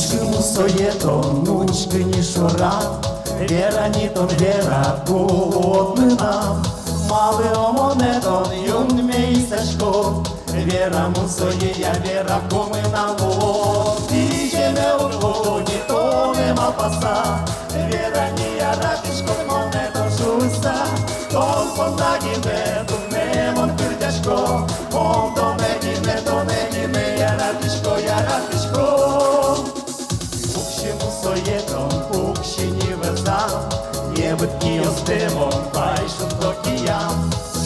Soyeton, nunchki ni shora, Vera niton vera, голоднина. Мали омонетон, юн мейсашко, Vera мусоєя, Vera комина ло. Тіже не угоді, то нема паса, Vera ния ратишко, монетон шуста. Тон фондагіне, то немон кирдяшко, Он то не гіне, я ратишко. Soyeton, ukshini vezam, Jebutki ostemon, Vaishun tokiyam,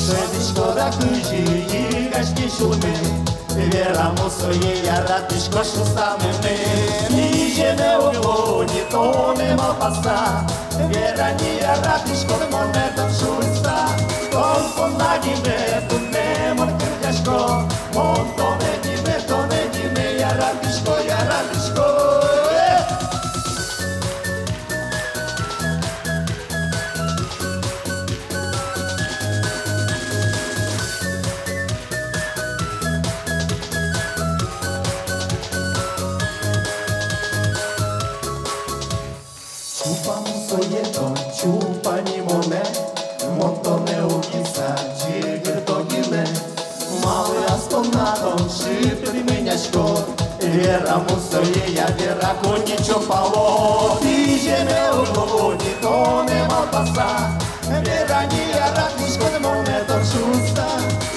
Shedishko rakuji, Yigashki shulme, Vera musoye, Yaratishko shustameme. Nije ne ugloni, to nema pasa, Vera ni Yaratishko, moneton shusta. Ton ponagime, tu nemon krđaško, Mon to ne gime, Yaratishko. Soyeton, чупани моне, Монто не укиса, чигир то гине. Мали астонадон, шипри меняшко, Вера мусоея, Вера коничо пало. Тиже не угоди, то нема паса, Вера ния ратишко, монетон шуста.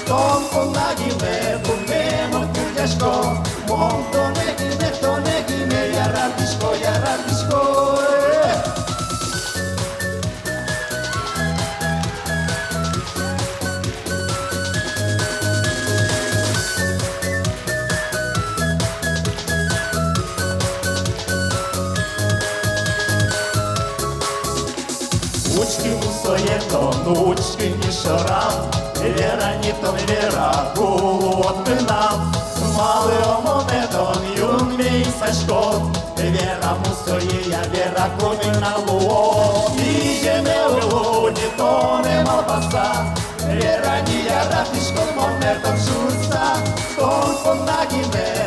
Тон понагиме, то нема кирдяшко, Монто не гине, я ратишко. Учки мусоєтон, учки ні шорам, Вера нітон Вера, голоднина. Мали омонетон, юн мейсашко, Вера мусоєя, Вера комина ло. Іже не угоді, то нема паса, Вера ния ратишко, монетон шуста. Тон понагіне,